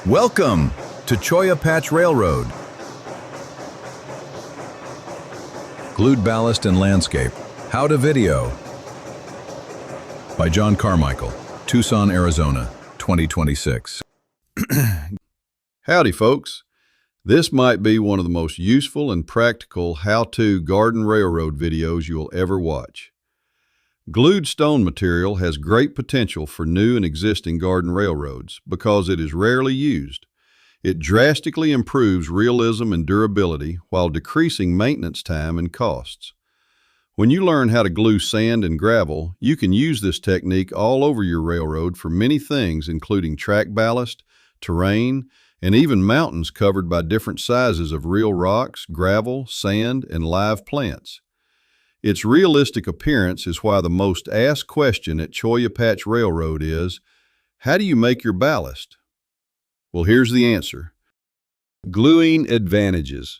Welcome to Cholla Patch Railroad. Glued Ballast and Landscape, How to Video. By John Carmichael, Tucson, Arizona, 2026. Howdy, folks. This might be one of the most useful and practical how-to garden railroad videos you'll ever watch. Glued stone material has great potential for new and existing garden railroads because it is rarely used. It drastically improves realism and durability while decreasing maintenance time and costs. When you learn how to glue sand and gravel, you can use this technique all over your railroad for many things, including track ballast, terrain, and even mountains covered by different sizes of real rocks, gravel, sand, and live plants. Its realistic appearance is why the most asked question at Cholla Patch Railroad is, how do you make your ballast? Well, here's the answer. Gluing advantages.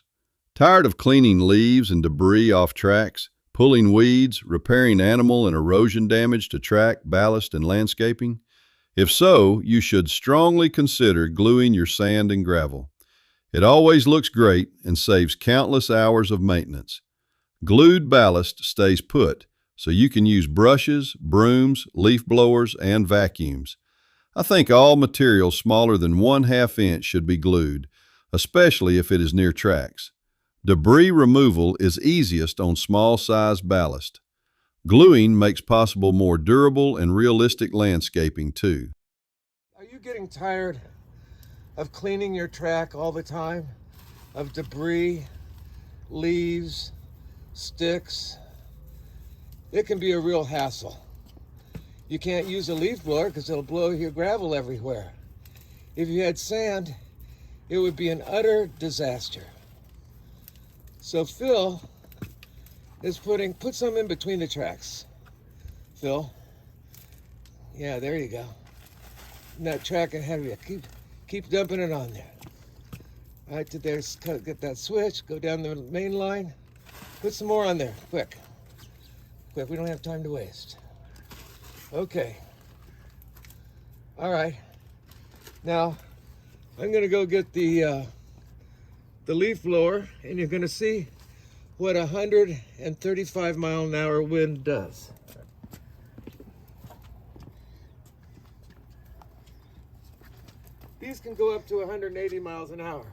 Tired of cleaning leaves and debris off tracks, pulling weeds, repairing animal and erosion damage to track, ballast, and landscaping? If so, you should strongly consider gluing your sand and gravel. It always looks great and saves countless hours of maintenance. Glued ballast stays put, so you can use brushes, brooms, leaf blowers, and vacuums. I think all material smaller than 1/2 inch should be glued, especially if it is near tracks. Debris removal is easiest on small-sized ballast. Gluing makes possible more durable and realistic landscaping, too. Are you getting tired of cleaning your track all the time? Of debris, leaves, sticks? It can be a real hassle. You can't use a leaf blower because it'll blow your gravel everywhere. If you had sand, it would be an utter disaster. So Phil is put some in between the tracks. Phil. Yeah, there you go. And that track ahead of you. Keep dumping it on there. All right, to there, get that switch, go down the main line. Put some more on there, quick. Quick, we don't have time to waste. Okay. All right. Now, I'm gonna go get the leaf blower, and you're gonna see what 135-mile-an-hour wind does. These can go up to 180 miles an hour.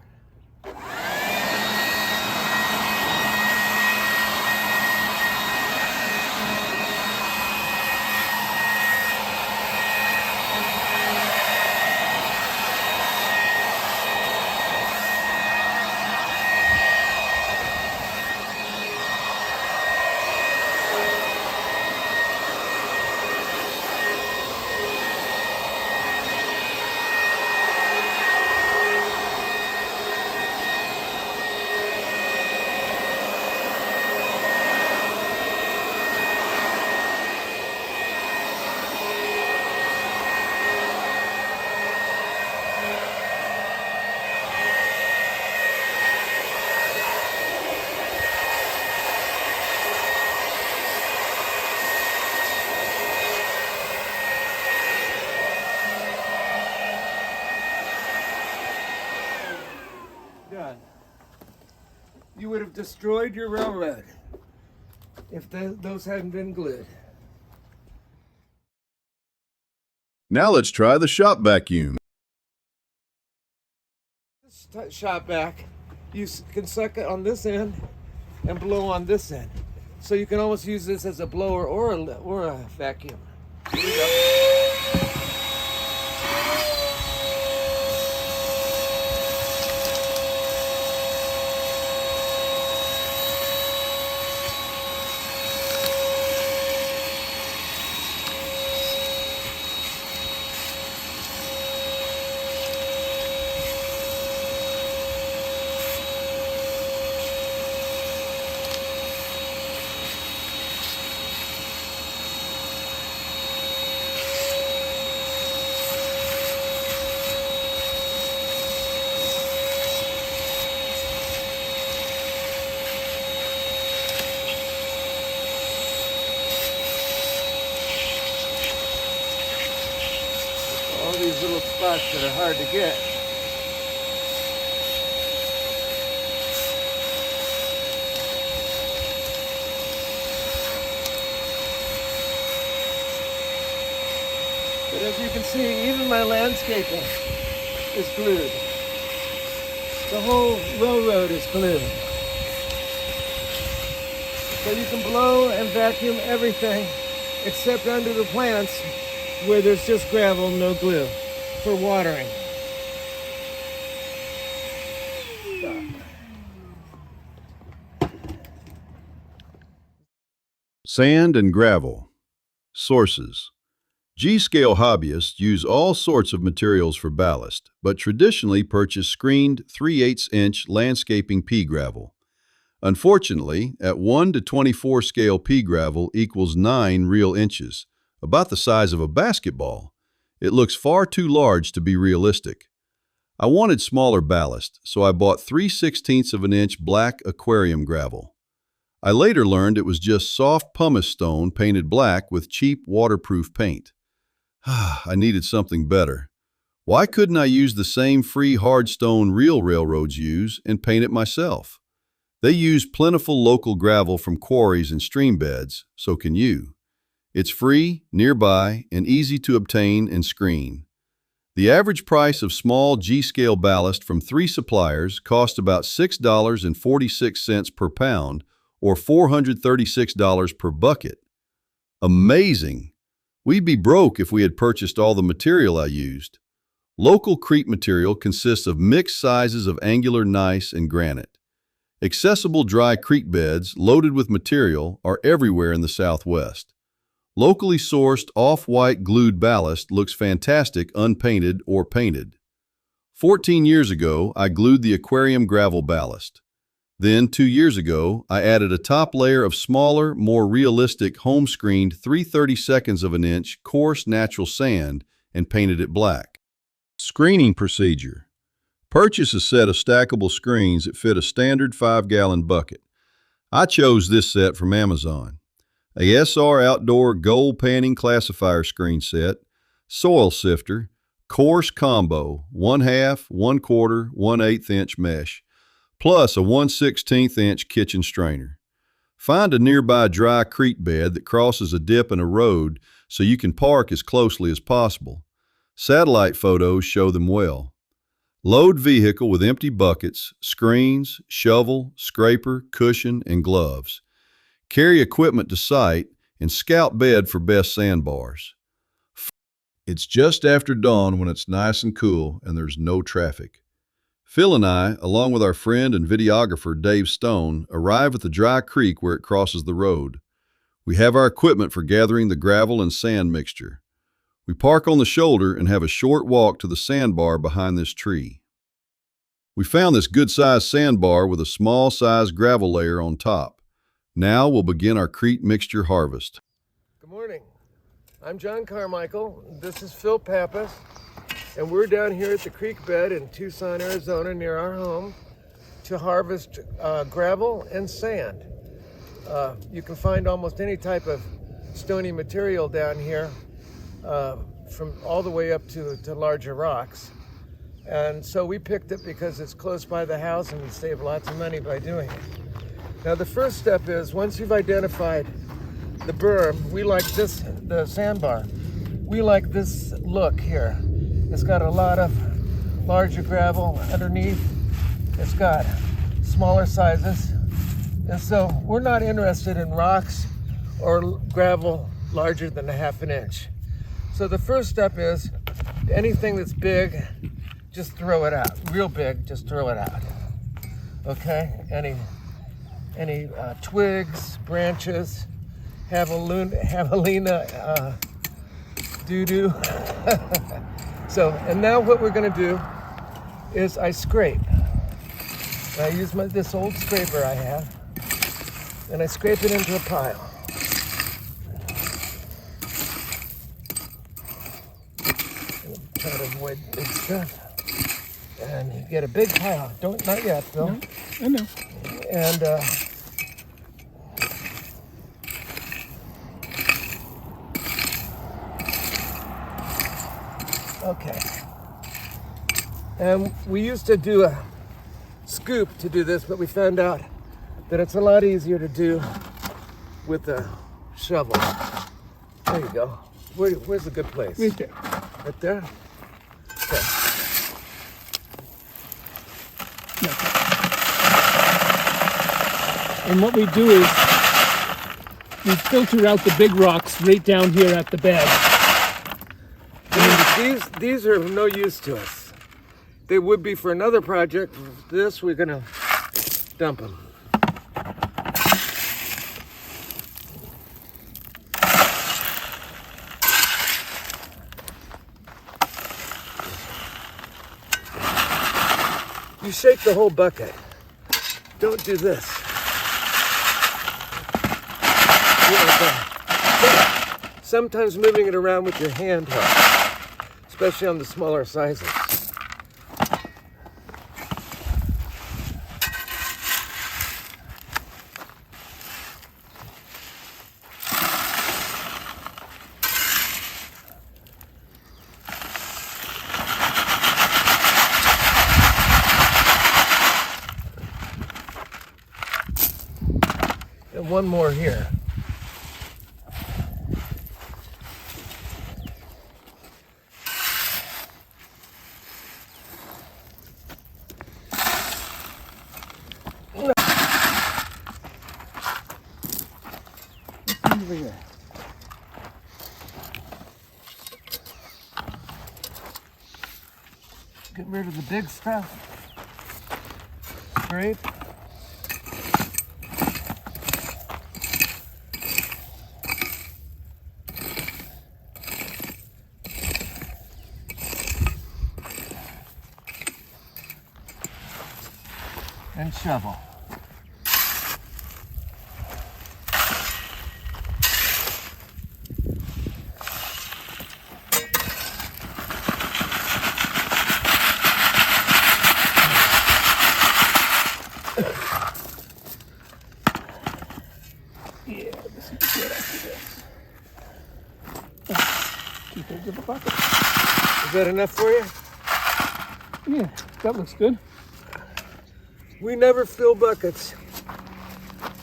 Done. You would have destroyed your railroad if those hadn't been glued. Now let's try the shop vacuum. This shot back, you can suck it on this end and blow on this end. So you can almost use this as a blower or a vacuum. Here we go. All these little spots that are hard to get. But as you can see, even my landscaping is glued. The whole railroad is glued. So you can blow and vacuum everything except under the plants where there's just gravel, no glue, for watering. Sand and gravel. Sources. G-scale hobbyists use all sorts of materials for ballast, but traditionally purchase screened 3/8-inch landscaping pea gravel. Unfortunately, at 1 to 24 scale pea gravel equals 9 real inches, about the size of a basketball. It looks far too large to be realistic. I wanted smaller ballast, so I bought 3/16 of an inch black aquarium gravel. I later learned it was just soft pumice stone painted black with cheap waterproof paint. I needed something better. Why couldn't I use the same free hard stone real railroads use and paint it myself? They use plentiful local gravel from quarries and stream beds, so can you. It's free, nearby, and easy to obtain and screen. The average price of small G-scale ballast from 3 suppliers cost about $6.46 per pound, or $436 per bucket. Amazing! We'd be broke if we had purchased all the material I used. Local creek material consists of mixed sizes of angular gneiss and granite. Accessible dry creek beds loaded with material are everywhere in the Southwest. Locally sourced off-white glued ballast looks fantastic unpainted or painted. 14 years ago, I glued the aquarium gravel ballast. Then, 2 years ago, I added a top layer of smaller, more realistic home-screened 3/32 of an inch coarse natural sand and painted it black. Screening procedure. Purchase a set of stackable screens that fit a standard 5-gallon bucket. I chose this set from Amazon. A SR Outdoor Gold Panning Classifier screen set, soil sifter, coarse combo, 1/2, 1/4, 1/8 inch mesh, plus a 1/16 inch kitchen strainer. Find a nearby dry creek bed that crosses a dip in a road so you can park as closely as possible. Satellite photos show them well. Load vehicle with empty buckets, screens, shovel, scraper, cushion, and gloves. Carry equipment to site and scout bed for best sandbars. It's just after dawn when it's nice and cool and there's no traffic. Phil and I, along with our friend and videographer Dave Stone, arrive at the dry creek where it crosses the road. We have our equipment for gathering the gravel and sand mixture. We park on the shoulder and have a short walk to the sandbar behind this tree. We found this good-sized sandbar with a small-sized gravel layer on top. Now we'll begin our creek mixture harvest. Good morning. I'm John Carmichael. This is Phil Pappas. And we're down here at the creek bed in Tucson, Arizona, near our home, to harvest gravel and sand. You can find almost any type of stony material down here, from all the way up to larger rocks. And so we picked it because it's close by the house and we save lots of money by doing it. Now the first step is, once you've identified the berm, we like this, the sandbar. We like this look here. It's got a lot of larger gravel underneath. It's got smaller sizes. And so we're not interested in rocks or gravel larger than 1/2 inch. So the first step is, anything that's big, just throw it out. Real big, just throw it out. Okay? Any twigs, branches, javelina, doo-doo. So, and now what we're going to do is I scrape. I use this old scraper I have, and I scrape it into a pile. Try to avoid big stuff. And you get a big pile. Not yet, Phil. No, I know. And okay. And we used to do a scoop to do this, but we found out that it's a lot easier to do with a shovel. There you go. Where's a good place? Right there. Right there? Okay. And what we do is we filter out the big rocks right down here at the bed. These are of no use to us. They would be for another project. This, we're gonna dump them. You shake the whole bucket. Don't do this. Sometimes moving it around with your hand helps, especially on the smaller sizes. And one more here. Over here. Get rid of the big stuff. Great. And shovel. Yeah, this is good after this. Two-thirds of a bucket. Is that enough for you? Yeah, that looks good. We never fill buckets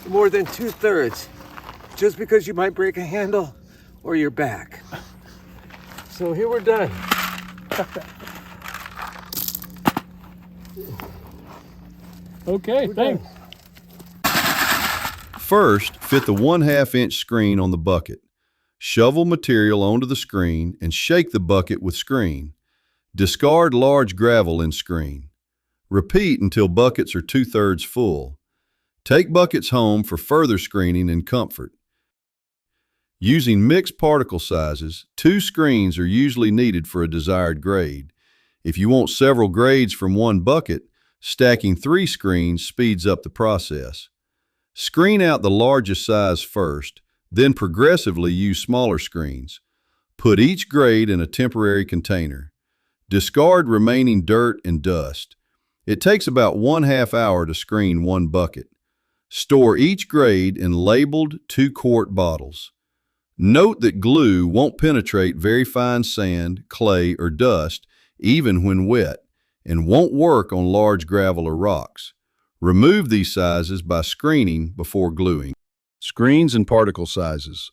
more than 2/3, just because you might break a handle or your back. So here we're done. Okay, thanks. First, fit the 1/2 inch screen on the bucket. Shovel material onto the screen and shake the bucket with screen. Discard large gravel in screen. Repeat until buckets are 2/3 full. Take buckets home for further screening and comfort. Using mixed particle sizes, 2 screens are usually needed for a desired grade. If you want several grades from one bucket, stacking 3 screens speeds up the process. Screen out the largest size first, then progressively use smaller screens. Put each grade in a temporary container. Discard remaining dirt and dust. It takes about 1/2 hour to screen one bucket. Store each grade in labeled 2-quart bottles. Note that glue won't penetrate very fine sand, clay, or dust, even when wet, and won't work on large gravel or rocks. Remove these sizes by screening before gluing. Screens and particle sizes.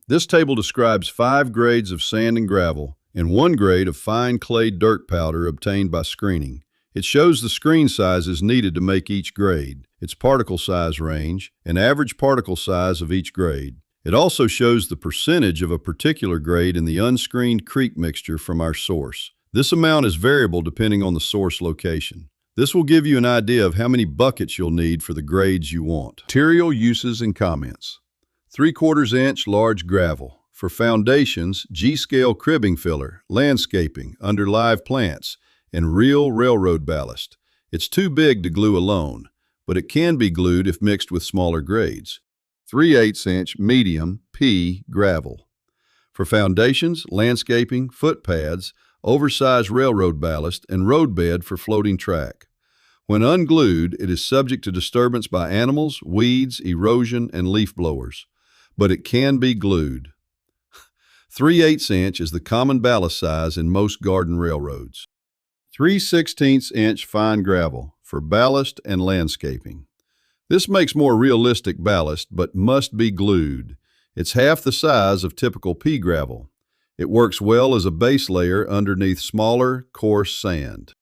This table describes 5 grades of sand and gravel and 1 grade of fine clay dirt powder obtained by screening. It shows the screen sizes needed to make each grade, its particle size range, and average particle size of each grade. It also shows the percentage of a particular grade in the unscreened creek mixture from our source. This amount is variable depending on the source location. This will give you an idea of how many buckets you'll need for the grades you want. Material uses and comments. 3/4 inch large gravel. For foundations, G-scale cribbing filler, landscaping, under live plants, and real railroad ballast. It's too big to glue alone, but it can be glued if mixed with smaller grades. 3/8 inch medium P gravel. For foundations, landscaping, footpads, oversized railroad ballast, and roadbed for floating track. When unglued, it is subject to disturbance by animals, weeds, erosion, and leaf blowers, but it can be glued. 3/8 inch is the common ballast size in most garden railroads. 3/16 inch fine gravel for ballast and landscaping. This makes more realistic ballast, but must be glued. It's half the size of typical pea gravel. It works well as a base layer underneath smaller, coarse sand.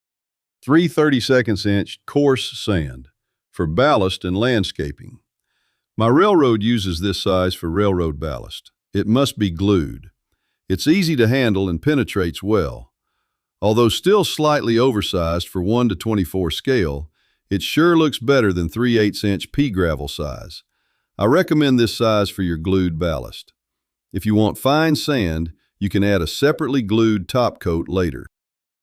3 32" coarse sand for ballast and landscaping. My railroad uses this size for railroad ballast. It must be glued. It's easy to handle and penetrates well. Although still slightly oversized for 1 to 24 scale, it sure looks better than 3/8" pea gravel size. I recommend this size for your glued ballast. If you want fine sand, you can add a separately glued top coat later.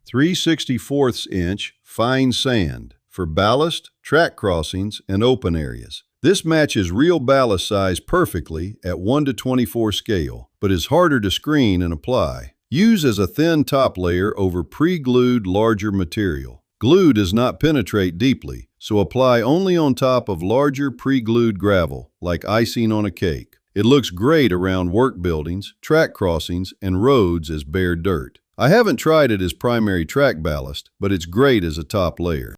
3/64" fine sand for ballast, track crossings, and open areas. This matches real ballast size perfectly at 1 to 24 scale, but is harder to screen and apply. Use as a thin top layer over pre-glued larger material. Glue does not penetrate deeply, so apply only on top of larger pre-glued gravel, like icing on a cake. It looks great around work buildings, track crossings, and roads as bare dirt. I haven't tried it as primary track ballast, but it's great as a top layer.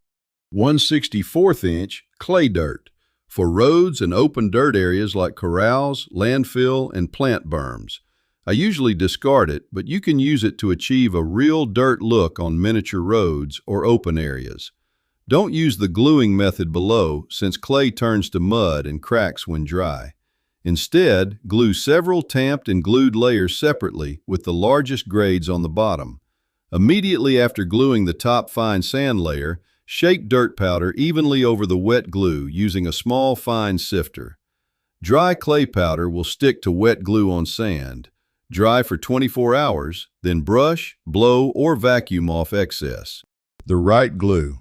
1/64" clay dirt for roads and open dirt areas like corrals, landfill, and plant berms. I usually discard it, but you can use it to achieve a real dirt look on miniature roads or open areas. Don't use the gluing method below, since clay turns to mud and cracks when dry. Instead, glue several tamped and glued layers separately with the largest grades on the bottom. Immediately after gluing the top fine sand layer, shake dirt powder evenly over the wet glue using a small fine sifter. Dry clay powder will stick to wet glue on sand. Dry for 24 hours, then brush, blow, or vacuum off excess. The right glue.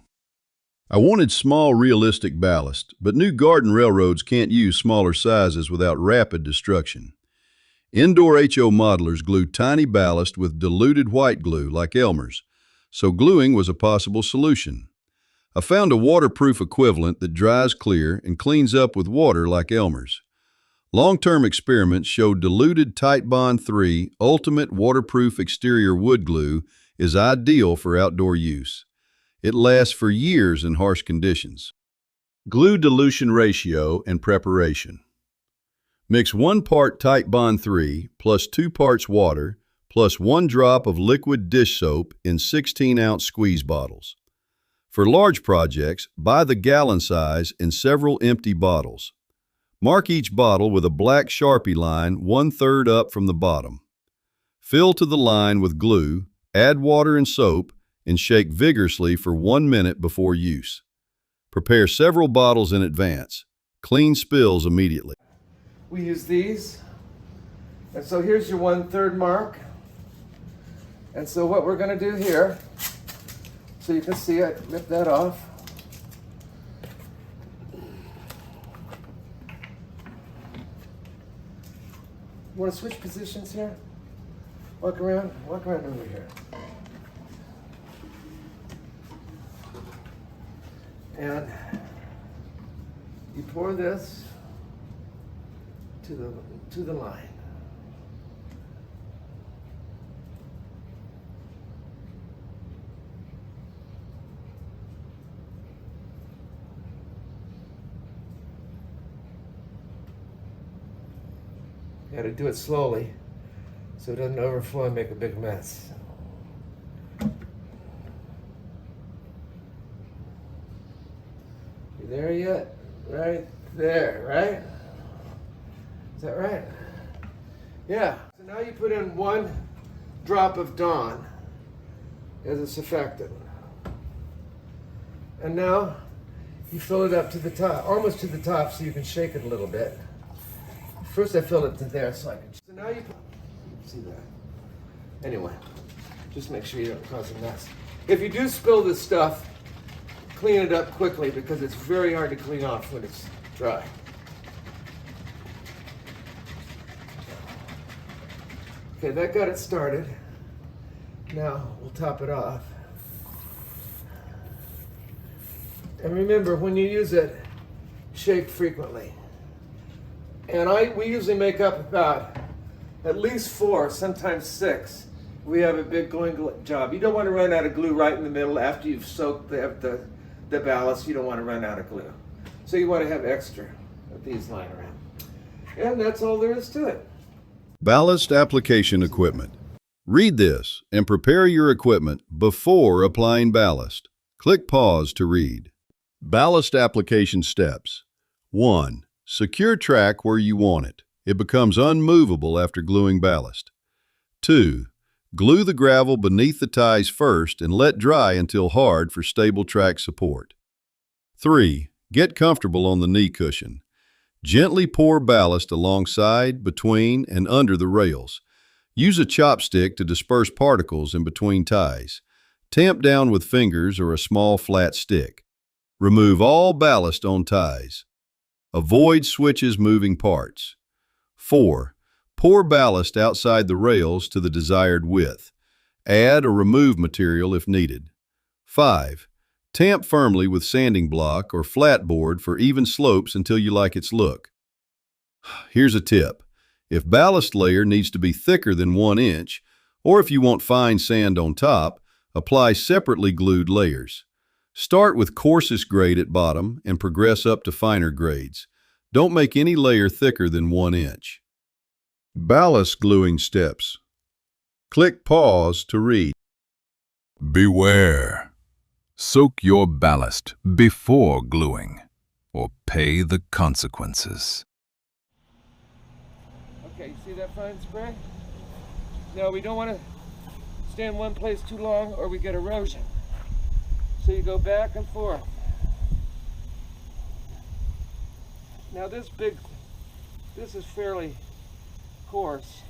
I wanted small, realistic ballast, but new garden railroads can't use smaller sizes without rapid destruction. Indoor HO modelers glue tiny ballast with diluted white glue like Elmer's, so gluing was a possible solution. I found a waterproof equivalent that dries clear and cleans up with water like Elmer's. Long-term experiments showed diluted Titebond 3 Ultimate Waterproof Exterior Wood Glue is ideal for outdoor use. It lasts for years in harsh conditions. Glue dilution ratio and preparation. Mix 1 part Titebond 3 plus 2 parts water plus 1 drop of liquid dish soap in 16-ounce squeeze bottles. For large projects, buy the gallon size in several empty bottles. Mark each bottle with a black Sharpie line 1/3 up from the bottom. Fill to the line with glue, add water and soap, and shake vigorously for 1 minute before use. Prepare several bottles in advance. Clean spills immediately. We use these. And so here's your 1/3 mark. And so what we're going to do here, so you can see I rip that off. You want to switch positions here? Walk around over here. And you pour this to the line. You got to do it slowly so it doesn't overflow and make a big mess. You there yet? Right there, right? Is that right? Yeah. So now you put in 1 drop of Dawn as a surfactant. And now you fill it up to the top, almost to the top, so you can shake it a little bit. First I filled it to there so I can. So now you see that. Anyway, just make sure you don't cause a mess. If you do spill this stuff, clean it up quickly because it's very hard to clean off when it's dry. Okay, that got it started. Now we'll top it off. And remember, when you use it, shake frequently. And we usually make up about at least 4, sometimes 6. We have a big gluing job. You don't want to run out of glue right in the middle after you've soaked the ballast. You don't want to run out of glue. So you want to have extra of these lying around. And that's all there is to it. Ballast application equipment. Read this and prepare your equipment before applying ballast. Click pause to read. Ballast application steps. 1. Secure track where you want it. It becomes unmovable after gluing ballast. 2. Glue the gravel beneath the ties first and let dry until hard for stable track support. 3. Get comfortable on the knee cushion. Gently pour ballast alongside, between, and under the rails. Use a chopstick to disperse particles in between ties. Tamp down with fingers or a small flat stick. Remove all ballast on ties. Avoid switches moving parts. 4. Pour ballast outside the rails to the desired width. Add or remove material if needed. 5. Tamp firmly with sanding block or flat board for even slopes until you like its look. Here's a tip. If ballast layer needs to be thicker than 1 inch, or if you want fine sand on top, apply separately glued layers. Start with coarsest grade at bottom and progress up to finer grades. Don't make any layer thicker than 1 inch. Ballast gluing steps. Click pause to read. Beware. Soak your ballast before gluing, or pay the consequences. Okay, you see that fine spray? Now we don't want to stay in one place too long or we get erosion. So you go back and forth. Now this is fairly coarse,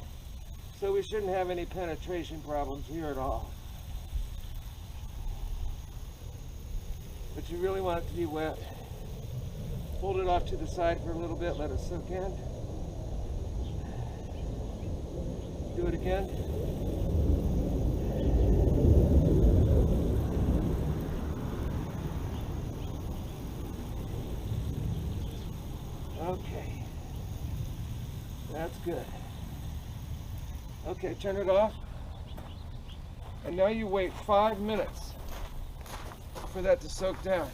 so we shouldn't have any penetration problems here at all. But you really want it to be wet. Hold it off to the side for a little bit, let it soak in. Do it again. Okay. That's good. Okay, turn it off. And now you wait 5 minutes for that to soak down.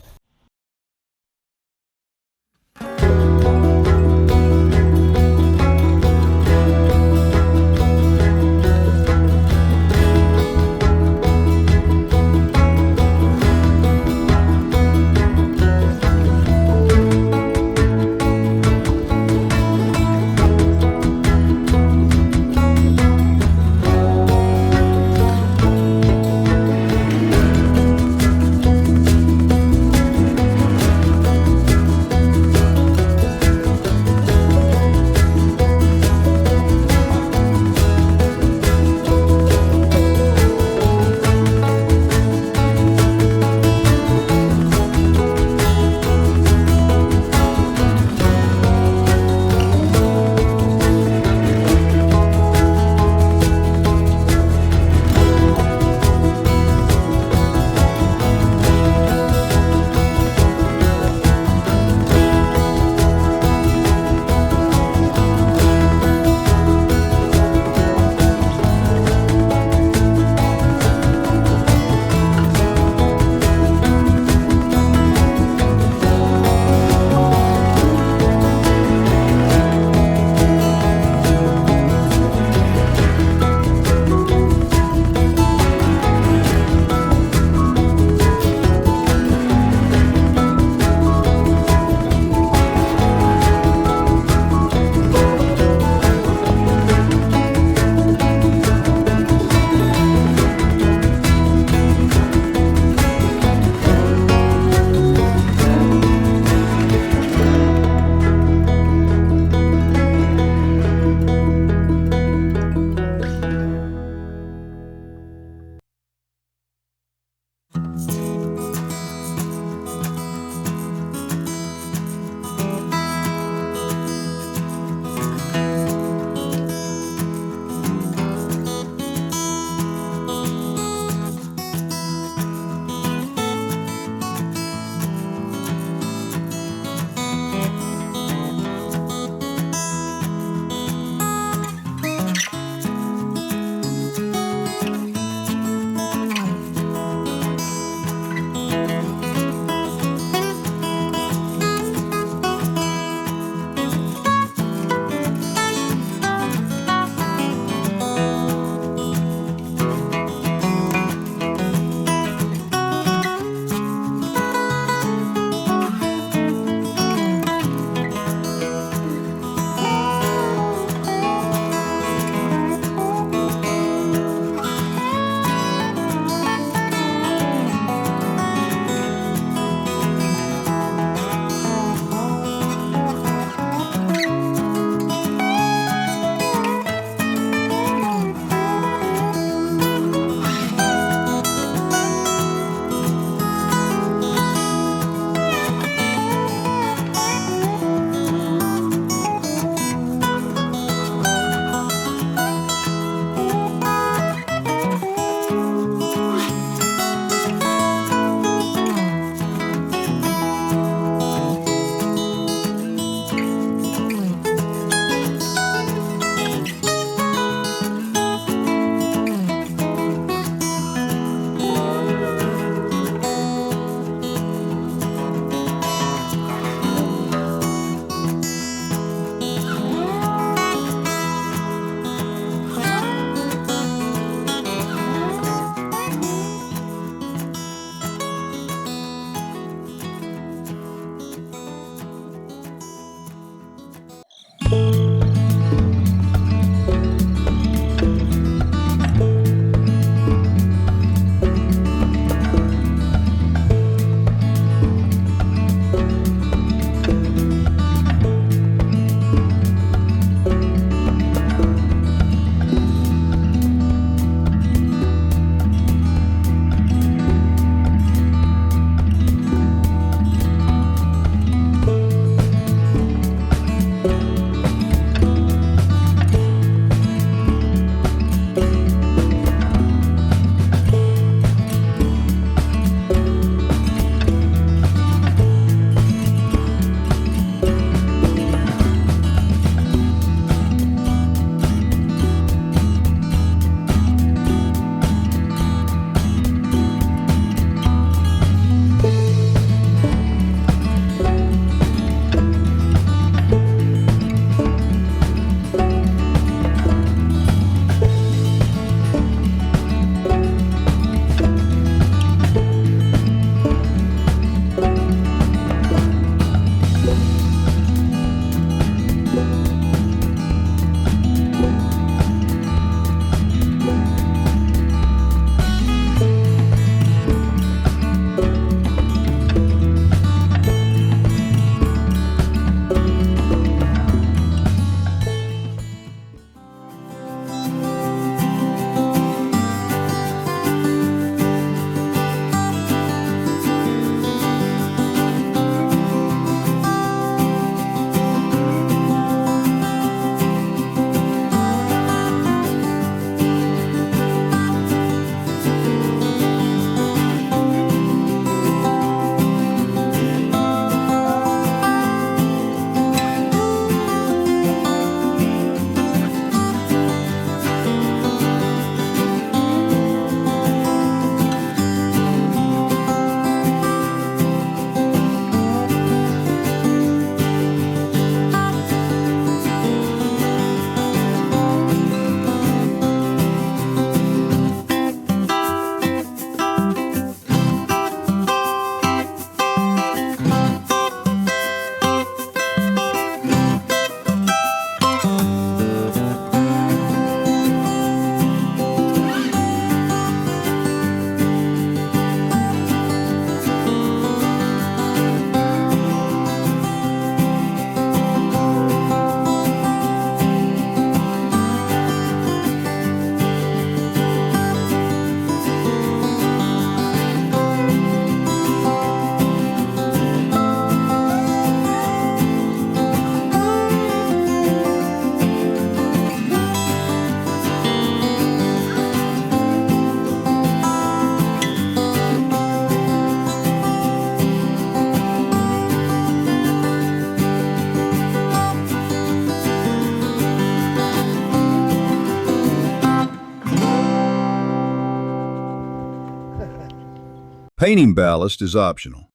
Painting ballast is optional.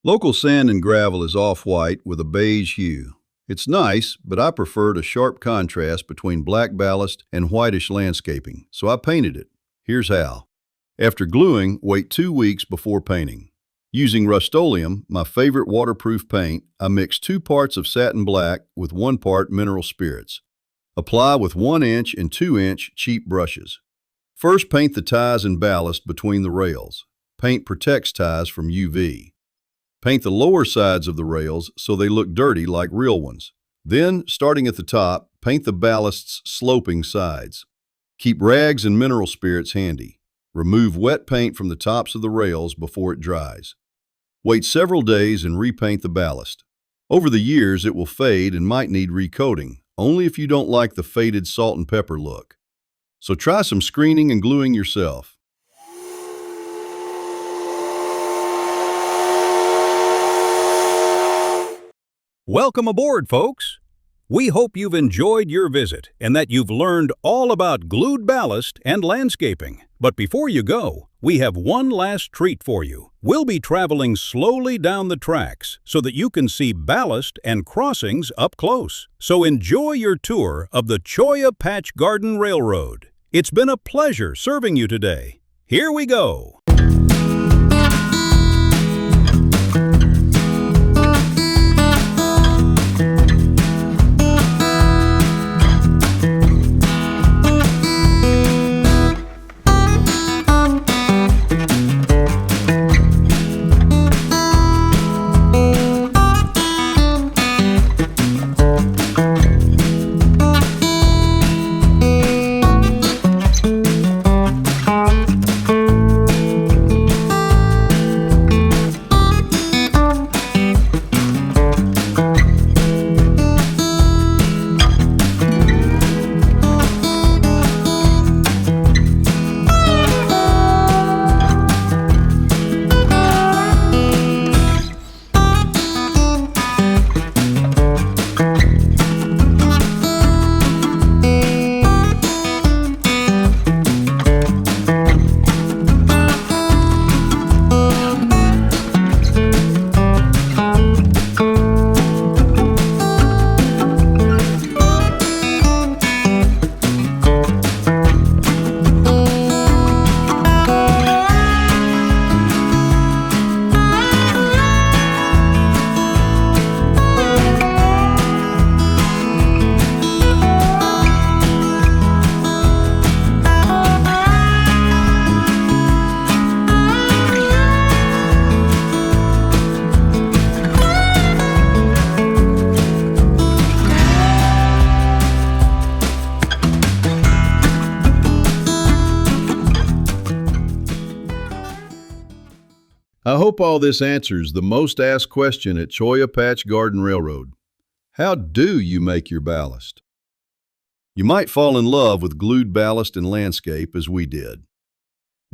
Local sand and gravel is off-white with a beige hue. It's nice, but I preferred a sharp contrast between black ballast and whitish landscaping, so I painted it. Here's how. After gluing, wait 2 weeks before painting. Using Rust-Oleum, my favorite waterproof paint, I mix 2 parts of satin black with 1 part mineral spirits. Apply with 1-inch and 2-inch cheap brushes. First, paint the ties and ballast between the rails. Paint protects ties from UV. Paint the lower sides of the rails so they look dirty like real ones. Then, starting at the top, paint the ballast's sloping sides. Keep rags and mineral spirits handy. Remove wet paint from the tops of the rails before it dries. Wait several days and repaint the ballast. Over the years, it will fade and might need recoating, only if you don't like the faded salt and pepper look. So try some screening and gluing yourself. Welcome aboard, folks! We hope you've enjoyed your visit and that you've learned all about glued ballast and landscaping. But before you go, we have one last treat for you. We'll be traveling slowly down the tracks so that you can see ballast and crossings up close. So enjoy your tour of the Cholla Patch Garden Railroad. It's been a pleasure serving you today. Here we go! I hope all this answers the most asked question at Cholla Patch Garden Railroad. How do you make your ballast? You might fall in love with glued ballast and landscape as we did.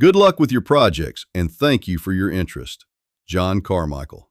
Good luck with your projects, and thank you for your interest. John Carmichael.